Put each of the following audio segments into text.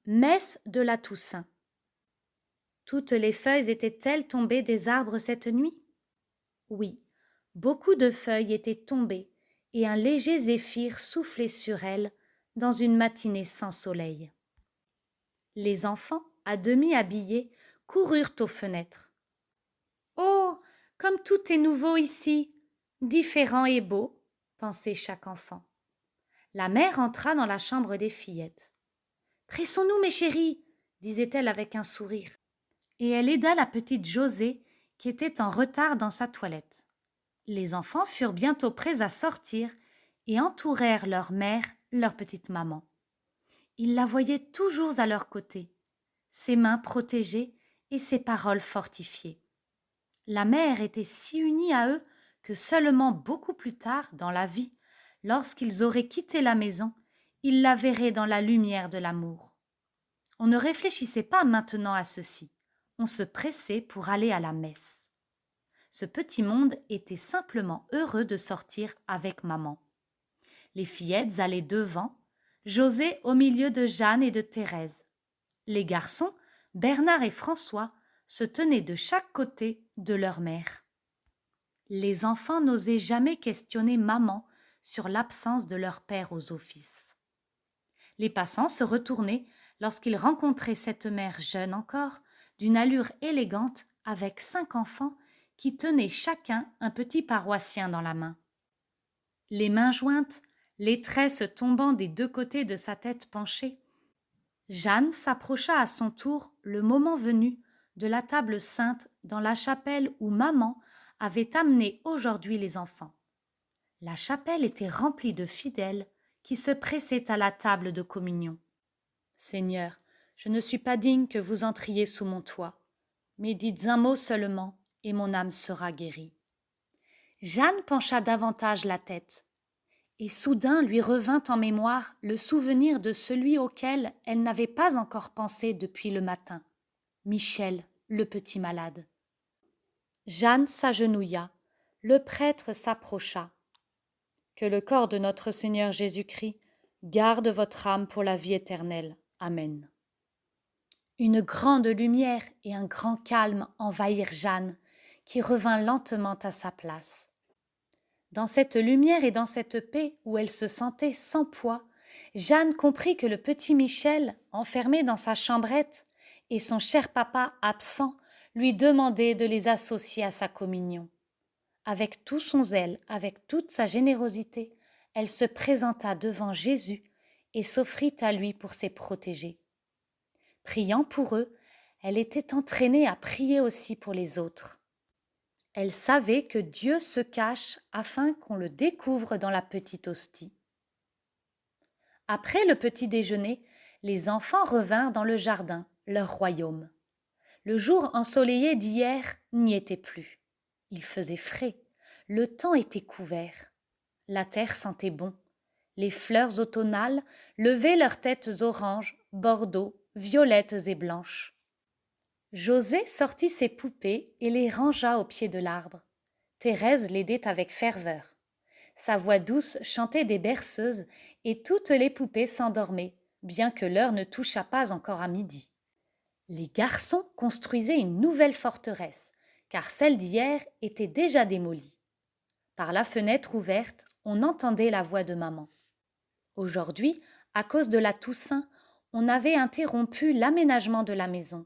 Messe de la Toussaint. Toutes les feuilles étaient-elles tombées des arbres cette nuit? Oui, beaucoup de feuilles étaient tombées et un léger zéphyr soufflait sur elles dans une matinée sans soleil. Les enfants, à demi habillés, coururent aux fenêtres. Oh, comme tout est nouveau ici, différent et beau, pensait chaque enfant. La mère entra dans la chambre des fillettes. Pressons-nous, mes chéris, disait-elle avec un sourire. Et elle aida la petite Josée, qui était en retard dans sa toilette. Les enfants furent bientôt prêts à sortir et entourèrent leur mère, leur petite maman. Ils la voyaient toujours à leur côté, ses mains protégées et ses paroles fortifiées. La mère était si unie à eux que seulement beaucoup plus tard dans la vie, lorsqu'ils auraient quitté la maison, ils la verraient dans la lumière de l'amour. On ne réfléchissait pas maintenant à ceci. On se pressait pour aller à la messe. Ce petit monde était simplement heureux de sortir avec maman. Les fillettes allaient devant, José au milieu de Jeanne et de Thérèse. Les garçons, Bernard et François, se tenaient de chaque côté de leur mère. Les enfants n'osaient jamais questionner maman sur l'absence de leur père aux offices. Les passants se retournaient lorsqu'ils rencontraient cette mère jeune encore, d'une allure élégante, avec 5 enfants qui tenaient chacun un petit paroissien dans la main. Les mains jointes, les tresses tombant des 2 côtés de sa tête penchée, Jeanne s'approcha à son tour, le moment venu, de la table sainte dans la chapelle où maman avait amené aujourd'hui les enfants. La chapelle était remplie de fidèles qui se pressaient à la table de communion. Seigneur, je ne suis pas digne que vous entriez sous mon toit, mais dites un mot seulement, et mon âme sera guérie. Jeanne pencha davantage la tête, et soudain lui revint en mémoire le souvenir de celui auquel elle n'avait pas encore pensé depuis le matin, Michel, le petit malade. Jeanne s'agenouilla, le prêtre s'approcha. Que le corps de notre Seigneur Jésus-Christ garde votre âme pour la vie éternelle. Amen. Une grande lumière et un grand calme envahirent Jeanne, qui revint lentement à sa place. Dans cette lumière et dans cette paix où elle se sentait sans poids, Jeanne comprit que le petit Michel, enfermé dans sa chambrette, et son cher papa absent, lui demandaient de les associer à sa communion. Avec tout son zèle, avec toute sa générosité, elle se présenta devant Jésus et s'offrit à lui pour ses protégés. Priant pour eux, elle était entraînée à prier aussi pour les autres. Elle savait que Dieu se cache afin qu'on le découvre dans la petite hostie. Après le petit déjeuner, les enfants revinrent dans le jardin, leur royaume. Le jour ensoleillé d'hier n'y était plus. Il faisait frais, le temps était couvert. La terre sentait bon. Les fleurs automnales levaient leurs têtes oranges, bordeaux, violettes et blanches. José sortit ses poupées et les rangea au pied de l'arbre. Thérèse l'aidait avec ferveur. Sa voix douce chantait des berceuses et toutes les poupées s'endormaient, bien que l'heure ne touchât pas encore à midi. Les garçons construisaient une nouvelle forteresse, car celle d'hier était déjà démolie. Par la fenêtre ouverte, on entendait la voix de maman. Aujourd'hui, à cause de la Toussaint, on avait interrompu l'aménagement de la maison.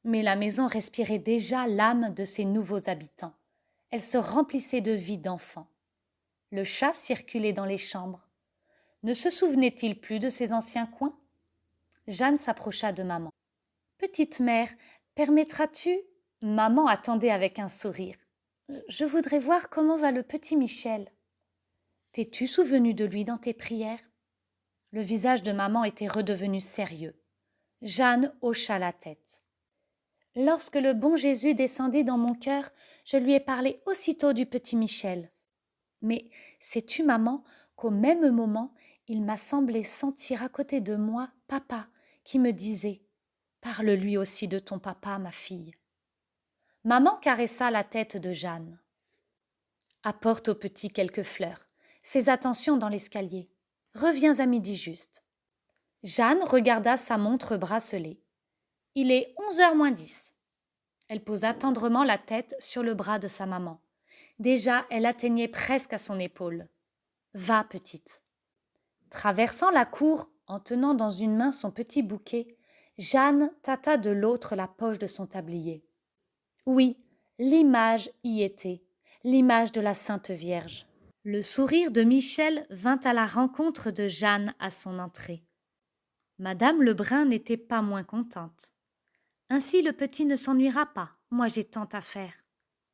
Mais la maison respirait déjà l'âme de ses nouveaux habitants. Elle se remplissait de vie d'enfants. Le chat circulait dans les chambres. Ne se souvenait-il plus de ses anciens coins? Jeanne s'approcha de maman. « Petite mère, permettras-tu » Maman attendait avec un sourire. « Je voudrais voir comment va le petit Michel. » « T'es-tu souvenu de lui dans tes prières ?» Le visage de maman était redevenu sérieux. Jeanne hocha la tête. « Lorsque le bon Jésus descendit dans mon cœur, je lui ai parlé aussitôt du petit Michel. Mais sais-tu, maman, qu'au même moment, il m'a semblé sentir à côté de moi papa qui me disait « Parle-lui aussi de ton papa, ma fille. » Maman caressa la tête de Jeanne. « Apporte au petit quelques fleurs. Fais attention dans l'escalier. Reviens à midi juste. » Jeanne regarda sa montre bracelée. Il est 11h moins 10. Elle posa tendrement la tête sur le bras de sa maman. Déjà, elle atteignait presque à son épaule. Va, petite. Traversant la cour, en tenant dans une main son petit bouquet, Jeanne tâta de l'autre la poche de son tablier. Oui, l'image y était, l'image de la Sainte Vierge. Le sourire de Michel vint à la rencontre de Jeanne à son entrée. Madame Lebrun n'était pas moins contente. Ainsi le petit ne s'ennuiera pas, moi j'ai tant à faire.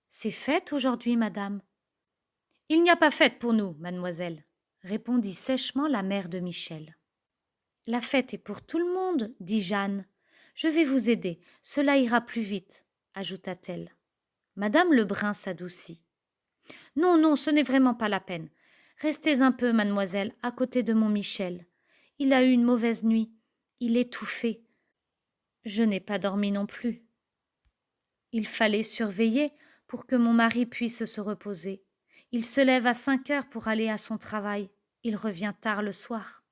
C'est fête aujourd'hui, madame. Il n'y a pas fête pour nous, mademoiselle, répondit sèchement la mère de Michel. La fête est pour tout le monde, dit Jeanne. Je vais vous aider, cela ira plus vite, ajouta-t-elle. Madame Lebrun s'adoucit. Non, non, ce n'est vraiment pas la peine. Restez un peu, mademoiselle, à côté de mon Michel. Il a eu une mauvaise nuit. Il est étouffé. Je n'ai pas dormi non plus. Il fallait surveiller pour que mon mari puisse se reposer. Il se lève à 5h pour aller à son travail. Il revient tard le soir.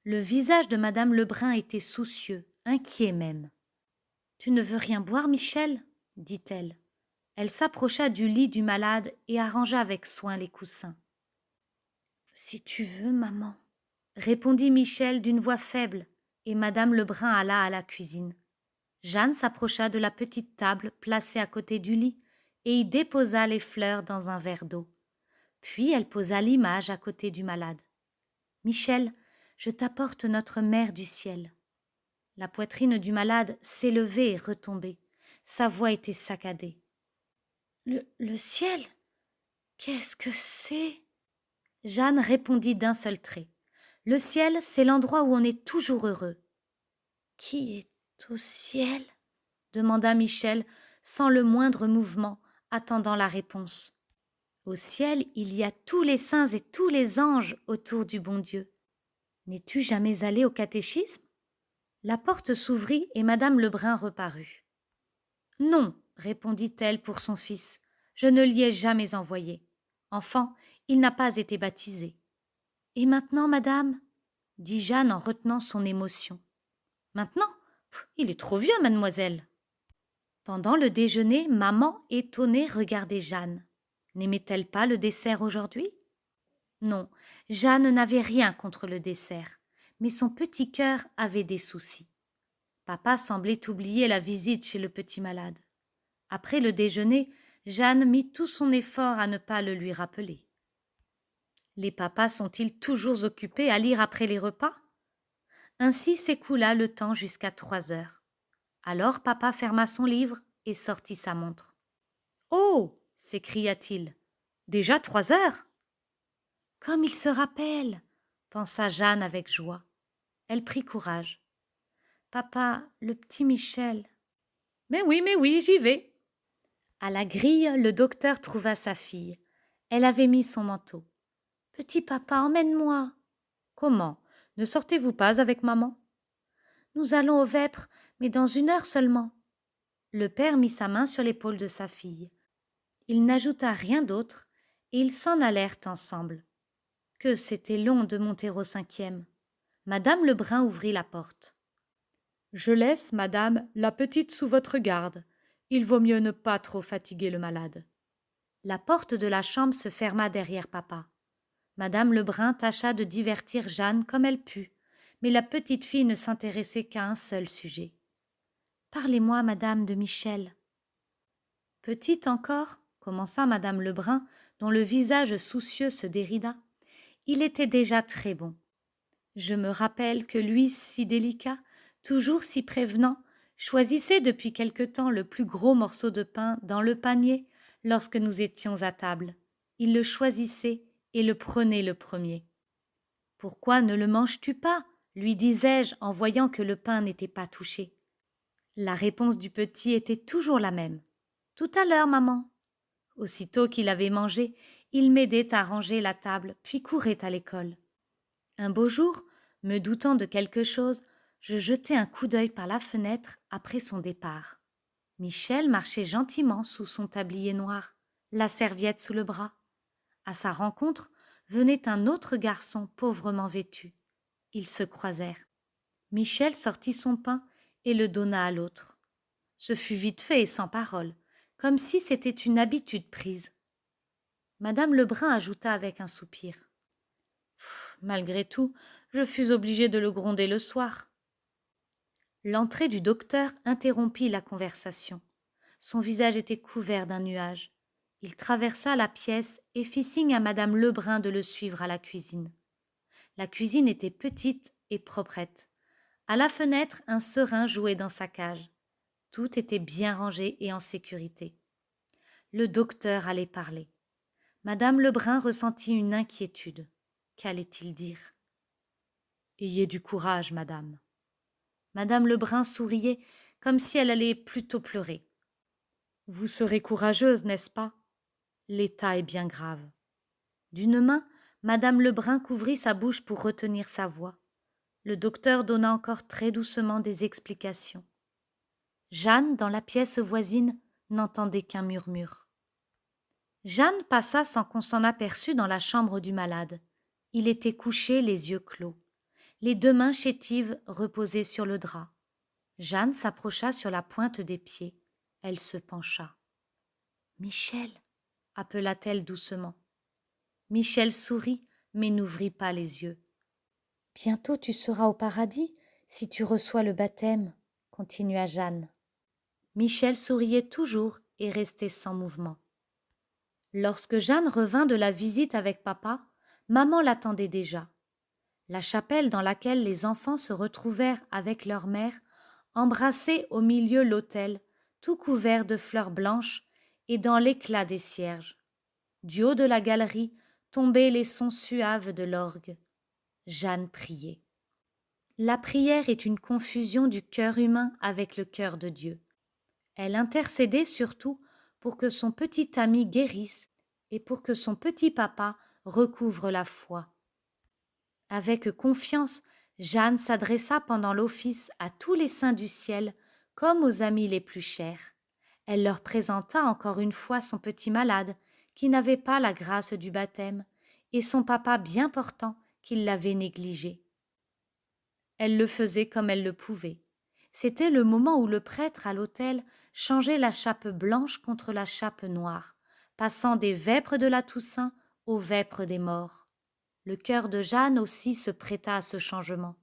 Le visage de madame Lebrun était soucieux, inquiet même. « Tu ne veux rien boire, Michel ?» dit-elle. Elle s'approcha du lit du malade et arrangea avec soin les coussins. « Si tu veux, maman, » répondit Michel d'une voix faible, et madame Lebrun alla à la cuisine. Jeanne s'approcha de la petite table placée à côté du lit et y déposa les fleurs dans un verre d'eau. Puis elle posa l'image à côté du malade. « Michel, je t'apporte notre mère du ciel. » La poitrine du malade s'élevait et retombait. Sa voix était saccadée. « Le ciel? Qu'est-ce que c'est ?» Jeanne répondit d'un seul trait. « Le ciel, c'est l'endroit où on est toujours heureux. »« Qui est au ciel ?» demanda Michel sans le moindre mouvement, attendant la réponse. « Au ciel, il y a tous les saints et tous les anges autour du bon Dieu. N'es-tu jamais allé au catéchisme ?» La porte s'ouvrit et madame Lebrun reparut. « Non, répondit-elle pour son fils, je ne l'y ai jamais envoyé. Enfant, il n'a pas été baptisé. »« Et maintenant, madame ?» dit Jeanne en retenant son émotion. « Maintenant ? Il est trop vieux, mademoiselle. » Pendant le déjeuner, maman, étonnée, regardait Jeanne. N'aimait-elle pas le dessert aujourd'hui ? Non, Jeanne n'avait rien contre le dessert, mais son petit cœur avait des soucis. Papa semblait oublier la visite chez le petit malade. Après le déjeuner, Jeanne mit tout son effort à ne pas le lui rappeler. Les papas sont-ils toujours occupés à lire après les repas ? Ainsi s'écoula le temps jusqu'à 3h. Alors papa ferma son livre et sortit sa montre. « Oh !» s'écria-t-il. « Déjà 3h !»« Comme il se rappelle !» pensa Jeanne avec joie. Elle prit courage. « Papa, le petit Michel. »« Mais oui, j'y vais. » À la grille, le docteur trouva sa fille. Elle avait mis son manteau. « Petit papa, emmène-moi. »« Comment ? Ne sortez-vous pas avec maman ? » « Nous allons aux vêpres, mais dans 1 heure seulement. » Le père mit sa main sur l'épaule de sa fille. Il n'ajouta rien d'autre, et ils s'en allèrent ensemble. Que c'était long de monter au 5e. Madame Lebrun ouvrit la porte. « Je laisse, madame, la petite sous votre garde. Il vaut mieux ne pas trop fatiguer le malade. » La porte de la chambre se ferma derrière papa. Madame Lebrun tâcha de divertir Jeanne comme elle put, mais la petite fille ne s'intéressait qu'à un seul sujet. « Parlez-moi, madame, de Michel. »« Petite encore, commença madame Lebrun, dont le visage soucieux se dérida. Il était déjà très bon. Je me rappelle que lui, si délicat, toujours si prévenant, choisissait depuis quelque temps le plus gros morceau de pain dans le panier lorsque nous étions à table. Il le choisissait et le prenait le premier. « Pourquoi ne le manges-tu pas ?» lui disais-je en voyant que le pain n'était pas touché. La réponse du petit était toujours la même. « Tout à l'heure, maman. » Aussitôt qu'il avait mangé, il m'aidait à ranger la table, puis courait à l'école. Un beau jour, me doutant de quelque chose, je jetai un coup d'œil par la fenêtre après son départ. Michel marchait gentiment sous son tablier noir, la serviette sous le bras. À sa rencontre venait un autre garçon pauvrement vêtu. Ils se croisèrent. Michel sortit son pain et le donna à l'autre. Ce fut vite fait et sans parole, comme si c'était une habitude prise. Madame Lebrun ajouta avec un soupir. Malgré tout, je fus obligée de le gronder le soir. L'entrée du docteur interrompit la conversation. Son visage était couvert d'un nuage. Il traversa la pièce et fit signe à madame Lebrun de le suivre à la cuisine. La cuisine était petite et proprette. À la fenêtre, un serin jouait dans sa cage. Tout était bien rangé et en sécurité. Le docteur allait parler. Madame Lebrun ressentit une inquiétude. Qu'allait-il dire? Ayez du courage, madame. Madame Lebrun souriait comme si elle allait plutôt pleurer. Vous serez courageuse, n'est-ce pas? L'état est bien grave. D'une main, madame Lebrun couvrit sa bouche pour retenir sa voix. Le docteur donna encore très doucement des explications. Jeanne, dans la pièce voisine, n'entendait qu'un murmure. Jeanne passa sans qu'on s'en aperçût dans la chambre du malade. Il était couché, les yeux clos. Les deux mains chétives reposaient sur le drap. Jeanne s'approcha sur la pointe des pieds. Elle se pencha. « Michel !» appela-t-elle doucement. Michel sourit, mais n'ouvrit pas les yeux. « Bientôt tu seras au paradis, si tu reçois le baptême, » continua Jeanne. Michel souriait toujours et restait sans mouvement. Lorsque Jeanne revint de la visite avec papa, maman l'attendait déjà. La chapelle dans laquelle les enfants se retrouvèrent avec leur mère embrassait au milieu l'autel, tout couvert de fleurs blanches et dans l'éclat des cierges. Du haut de la galerie tombaient les sons suaves de l'orgue. Jeanne priait. La prière est une confusion du cœur humain avec le cœur de Dieu. Elle intercédait surtout pour que son petit ami guérisse et pour que son petit papa recouvre la foi. Avec confiance, Jeanne s'adressa pendant l'office à tous les saints du ciel comme aux amis les plus chers. Elle leur présenta encore une fois son petit malade qui n'avait pas la grâce du baptême et son papa bien portant qui l'avait négligé. Elle le faisait comme elle le pouvait. C'était le moment où le prêtre à l'autel changeait la chape blanche contre la chape noire, passant des vêpres de la Toussaint aux vêpres des morts. Le cœur de Jeanne aussi se prêta à ce changement.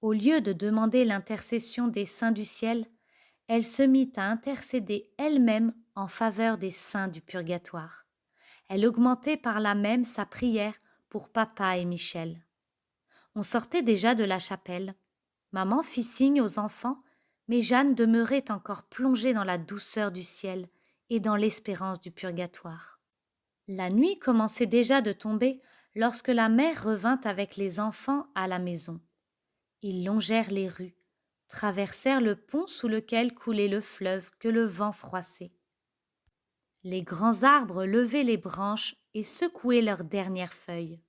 Au lieu de demander l'intercession des saints du ciel, elle se mit à intercéder elle-même en faveur des saints du purgatoire. Elle augmentait par là même sa prière pour papa et Michel. On sortait déjà de la chapelle. Maman fit signe aux enfants, mais Jeanne demeurait encore plongée dans la douceur du ciel et dans l'espérance du purgatoire. La nuit commençait déjà de tomber lorsque la mère revint avec les enfants à la maison. Ils longèrent les rues, traversèrent le pont sous lequel coulait le fleuve que le vent froissait. Les grands arbres levaient les branches et secouaient leurs dernières feuilles.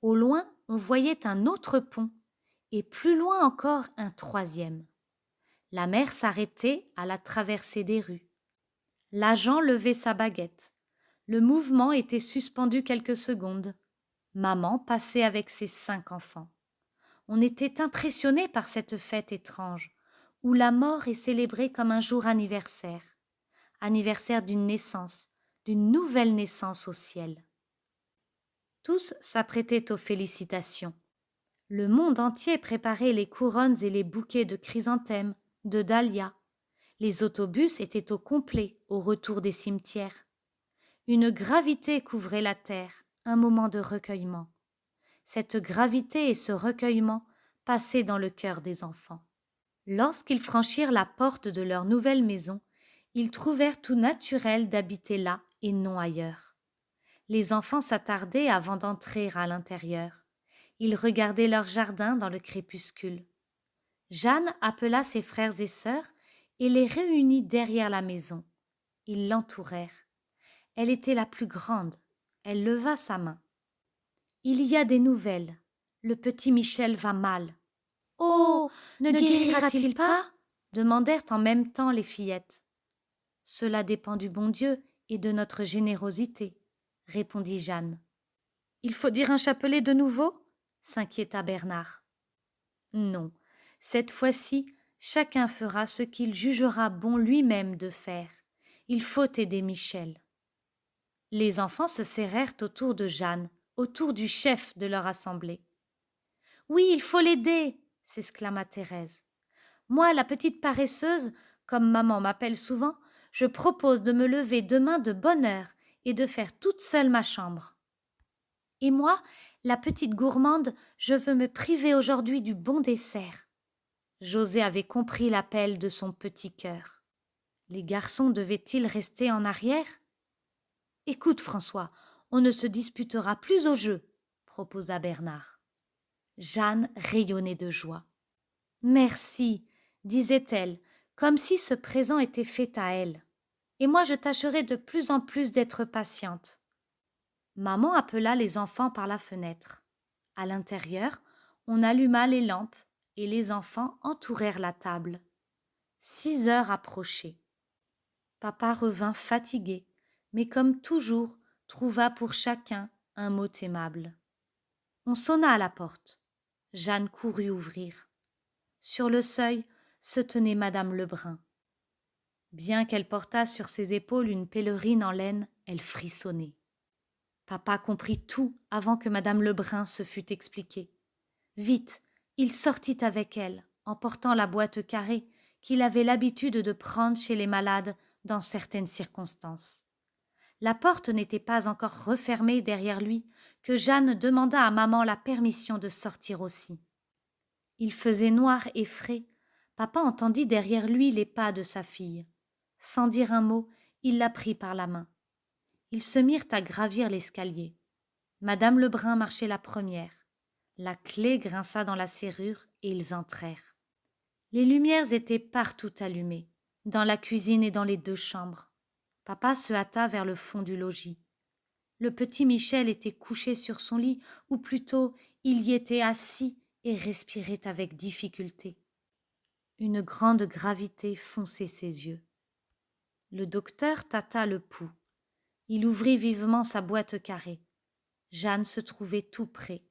Au loin, on voyait un autre pont, et plus loin encore un troisième. La mère s'arrêtait à la traversée des rues. L'agent levait sa baguette. Le mouvement était suspendu quelques secondes. Maman passait avec ses 5 enfants. On était impressionné par cette fête étrange, où la mort est célébrée comme un jour anniversaire d'une naissance, d'une nouvelle naissance au ciel. Tous s'apprêtaient aux félicitations. Le monde entier préparait les couronnes et les bouquets de chrysanthèmes, de dahlias. Les autobus étaient au complet au retour des cimetières. Une gravité couvrait la terre, un moment de recueillement. Cette gravité et ce recueillement passaient dans le cœur des enfants. Lorsqu'ils franchirent la porte de leur nouvelle maison, ils trouvèrent tout naturel d'habiter là et non ailleurs. Les enfants s'attardaient avant d'entrer à l'intérieur. Ils regardaient leur jardin dans le crépuscule. Jeanne appela ses frères et sœurs et les réunit derrière la maison. Ils l'entourèrent. Elle était la plus grande. Elle leva sa main. « Il y a des nouvelles. Le petit Michel va mal. »« Oh, ne guérira-t-il pas ?» demandèrent en même temps les fillettes. « Cela dépend du bon Dieu et de notre générosité, » répondit Jeanne. « Il faut dire un chapelet de nouveau ?» s'inquiéta Bernard. Non, cette fois-ci, chacun fera ce qu'il jugera bon lui-même de faire. Il faut aider Michel. Les enfants se serrèrent autour de Jeanne, autour du chef de leur assemblée. Oui, il faut l'aider, s'exclama Thérèse. Moi, la petite paresseuse, comme maman m'appelle souvent, je propose de me lever demain de bonne heure et de faire toute seule ma chambre. Et moi, la petite gourmande, je veux me priver aujourd'hui du bon dessert. José avait compris l'appel de son petit cœur. Les garçons devaient-ils rester en arrière? Écoute, François, on ne se disputera plus au jeu, proposa Bernard. Jeanne rayonnait de joie. Merci, disait-elle, comme si ce présent était fait à elle. Et moi je tâcherai de plus en plus d'être patiente. Maman appela les enfants par la fenêtre. À l'intérieur, on alluma les lampes et les enfants entourèrent la table. 6 heures approchaient. Papa revint fatigué, mais comme toujours, trouva pour chacun un mot aimable. On sonna à la porte. Jeanne courut ouvrir. Sur le seuil se tenait madame Lebrun. Bien qu'elle portât sur ses épaules une pèlerine en laine, elle frissonnait. Papa comprit tout avant que madame Lebrun se fût expliquée. Vite, il sortit avec elle, en portant la boîte carrée qu'il avait l'habitude de prendre chez les malades dans certaines circonstances. La porte n'était pas encore refermée derrière lui que Jeanne demanda à maman la permission de sortir aussi. Il faisait noir et frais. Papa entendit derrière lui les pas de sa fille. Sans dire un mot, il la prit par la main. Ils se mirent à gravir l'escalier. Madame Lebrun marchait la première. La clé grinça dans la serrure et ils entrèrent. Les lumières étaient partout allumées, dans la cuisine et dans les 2 chambres. Papa se hâta vers le fond du logis. Le petit Michel était couché sur son lit, ou plutôt il y était assis et respirait avec difficulté. Une grande gravité fonçait ses yeux. Le docteur tâta le pouls. Il ouvrit vivement sa boîte carrée. Jeanne se trouvait tout près.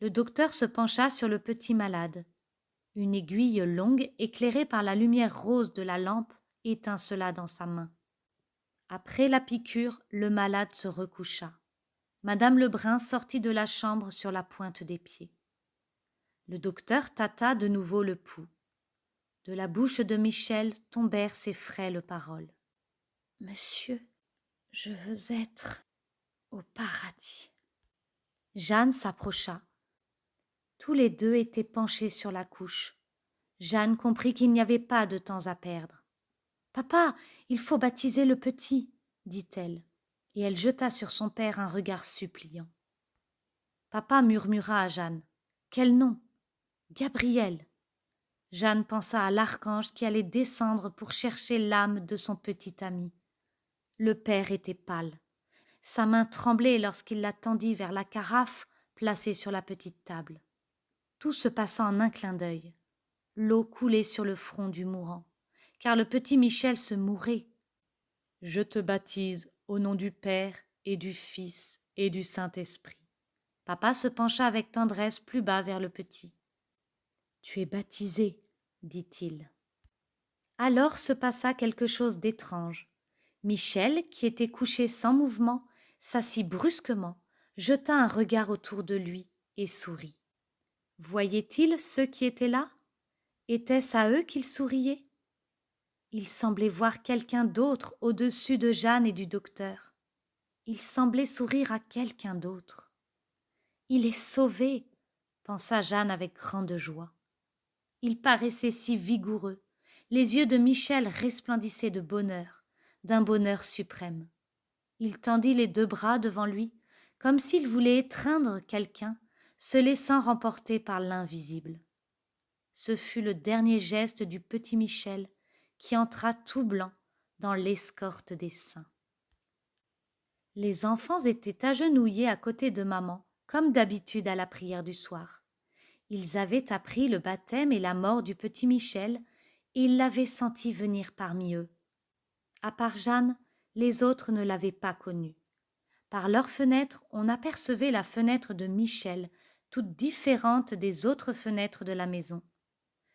Le docteur se pencha sur le petit malade. Une aiguille longue, éclairée par la lumière rose de la lampe, étincela dans sa main. Après la piqûre, le malade se recoucha. Madame Lebrun sortit de la chambre sur la pointe des pieds. Le docteur tâta de nouveau le pouls. De la bouche de Michel tombèrent ces frêles paroles. « Monsieur, je veux être au paradis. » Jeanne s'approcha. Tous les 2 étaient penchés sur la couche. Jeanne comprit qu'il n'y avait pas de temps à perdre. « Papa, il faut baptiser le petit, » dit-elle, et elle jeta sur son père un regard suppliant. Papa murmura à Jeanne. « Quel nom ? » ?»« Gabriel. » Jeanne pensa à l'archange qui allait descendre pour chercher l'âme de son petit ami. Le père était pâle. Sa main tremblait lorsqu'il la tendit vers la carafe placée sur la petite table. Tout se passa en un clin d'œil. L'eau coulait sur le front du mourant, car le petit Michel se mourait. « Je te baptise au nom du Père et du Fils et du Saint-Esprit. » Papa se pencha avec tendresse plus bas vers le petit. « Tu es baptisé, » dit-il. Alors se passa quelque chose d'étrange. Michel, qui était couché sans mouvement, s'assit brusquement, jeta un regard autour de lui et sourit. Voyait-il ceux qui étaient là? Était-ce à eux qu'il souriait? Il semblait voir quelqu'un d'autre au-dessus de Jeanne et du docteur. Il semblait sourire à quelqu'un d'autre. « Il est sauvé !» pensa Jeanne avec grande joie. Il paraissait si vigoureux. Les yeux de Michel resplendissaient de bonheur, d'un bonheur suprême. Il tendit les 2 bras devant lui, comme s'il voulait étreindre quelqu'un, se laissant remporter par l'invisible. Ce fut le dernier geste du petit Michel qui entra tout blanc dans l'escorte des saints. Les enfants étaient agenouillés à côté de maman, comme d'habitude à la prière du soir. Ils avaient appris le baptême et la mort du petit Michel, et ils l'avaient senti venir parmi eux. À part Jeanne, les autres ne l'avaient pas connu. Par leur fenêtre, on apercevait la fenêtre de Michel, toutes différentes des autres fenêtres de la maison.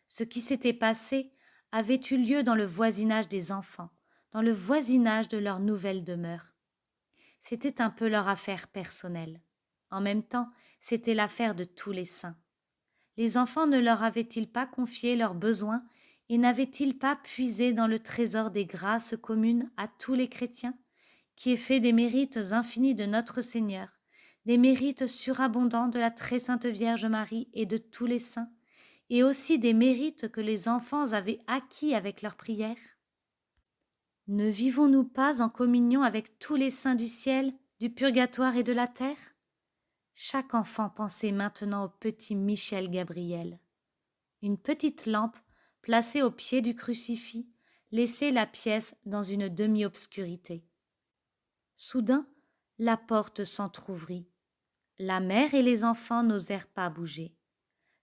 Ce qui s'était passé avait eu lieu dans le voisinage des enfants, dans le voisinage de leur nouvelle demeure. C'était un peu leur affaire personnelle. En même temps, c'était l'affaire de tous les saints. Les enfants ne leur avaient-ils pas confié leurs besoins et n'avaient-ils pas puisé dans le trésor des grâces communes à tous les chrétiens, qui est fait des mérites infinis de notre Seigneur, des mérites surabondants de la très sainte Vierge Marie et de tous les saints, et aussi des mérites que les enfants avaient acquis avec leurs prières? Ne vivons-nous pas en communion avec tous les saints du ciel, du purgatoire et de la terre? Chaque enfant pensait maintenant au petit Michel Gabriel. Une petite lampe, placée au pied du crucifix, laissait la pièce dans une demi-obscurité. Soudain, la porte s'entr'ouvrit. La mère et les enfants n'osèrent pas bouger.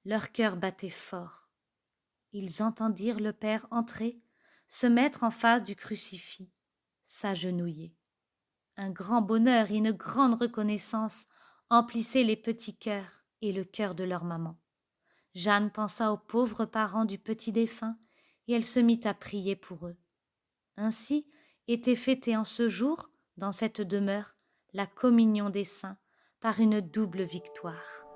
Leur cœur battait fort. Ils entendirent le Père entrer, se mettre en face du crucifix, s'agenouiller. Un grand bonheur et une grande reconnaissance emplissaient les petits cœurs et le cœur de leur maman. Jeanne pensa aux pauvres parents du petit défunt et elle se mit à prier pour eux. Ainsi était fêtée en ce jour, dans cette demeure, la communion des saints par une double victoire.